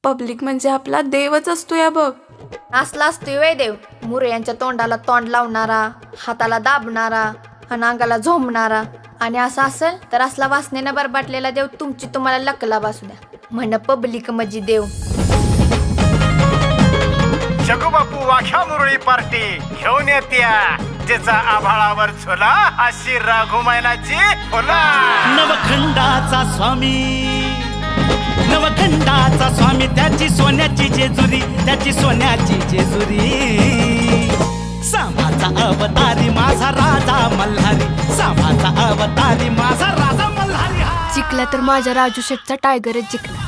Public म्हणजे आपला देवच असतो या बघ. असला असतोय वय देव, मुरयांच्या तोंडाला तोंड लावणारा, हाताला दाबणारा आणि अंगाला झोंबणारा. आणि असं असेल तर असला वासनेनं बरबाटलेला देव तुमची तुम्हाला लकला बसू द्या. म्हण पब्लिक म्हणजे देव. जगूबापू वाख्या मुरळी पार्टी घेऊन येत्या त्याचा आभाळावर झुला अशी राघुमायनाची फुला. नवखंडाचा स्वामी, नवखंडाचा स्वामी, त्याची सोन्याची जेजुरी, त्याची सोन्याची जेजुरी. सांभाचा अवतारी माझा राजा मल्हारी, सांभाचा अवतारी माझा राजा मल्हारी. जिंकला तर माझ्या राजू शेठचा टायगरच जिंकला.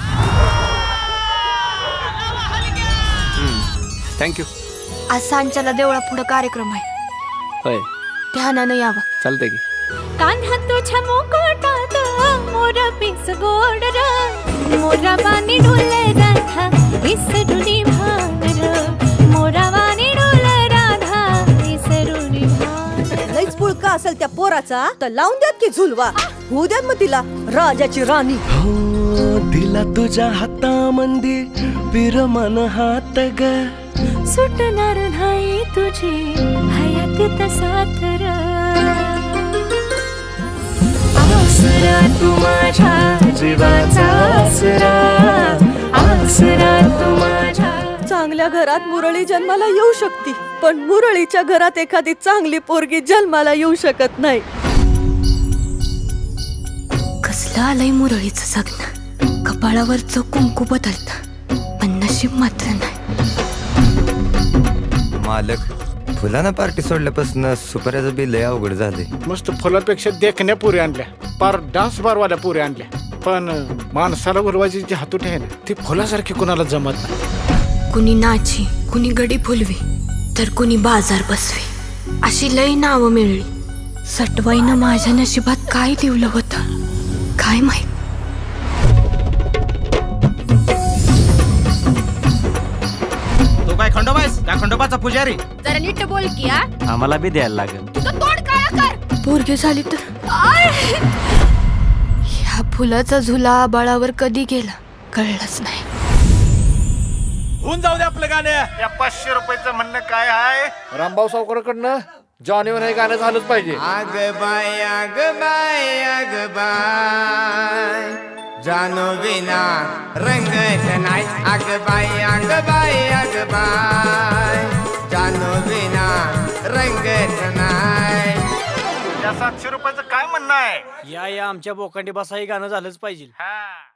थँक्यू. आज सांच्याला देवळा पुढे कार्यक्रम आहे. होय, ध्यानानं यावं. चालतंय की. कान्हा तुझ्या मुकुटात मोर पीस गोड र, मोरा वाणी डोले राधा विसरुनी भान र, मोरा वाणी डोले राधा विसरुनी भान. लईच पुळका असेल त्या पोराचा तर लावून द्यात की झुलवा. होऊ द्यात मग तिला राजाची राणी. दिला तुझ्या हातामंदी विरमन हात ग, सुटणार नाही तुझी हयातीत साथ र. आसरा तू माझ्या जीवाचा आसरा, आसरा तू माझ्या. चांगल्या घरात मुरळी जन्माला येऊ शकते, पण मुरळीच्या घरात एखादी चांगली पोरगी जन्माला येऊ शकत नाही. कसलं आलंय मुरळीचं जगणं. कपाळावरचं कुंकू बदलतं पण नशीब मात्र नाही. मालक, फुलानं पार्टी सोडल्यापासून सुपाऱ्याचं बिल लय अवघड झाले. मस्त फुलापेक्षा देखण्या पुरी आणल्या, पार डान्स बारवाल्या पुरी आणल्या. पण माणसाला बोलवायची जी हातूट आहे ना, ती फुलासारखी कोणाला जमत नाही. कुणी नाची, कुणी गडी फुलवी, तर कुणी बाजार बसवी. अशी लई नावं मिळली. सटवाईनं माझ्या नशिबात काय लिवलं होतं काय माहित. तो काय खंडोबायस का खंडोबाचा पुजारी? जरा नीट बोल की. आम्हाला बी द्यायला लागेल. तुझं तोंड काळं कर. पोरगी झाली तर ह्या फुलाचा झुला आबाळावर कधी गेला कळलंच नाही. होऊन जाऊ दे आपलं गाणं. या 500 रुपयाचं म्हणणं काय आहे? रामभाऊ सावकारकडनं जॉनी हे गाणं झालंच पाहिजे. आग बाय आग बाय आग बाय, जानो विना रंगत नाही. आग बाय आग बाय आग बाय, जानो विना रंगत नाही. या 700 रुपयाचं काय म्हणणं आहे? या आमच्या बोकांडी बसा हे गाणं झालंच पाहिजे. हा.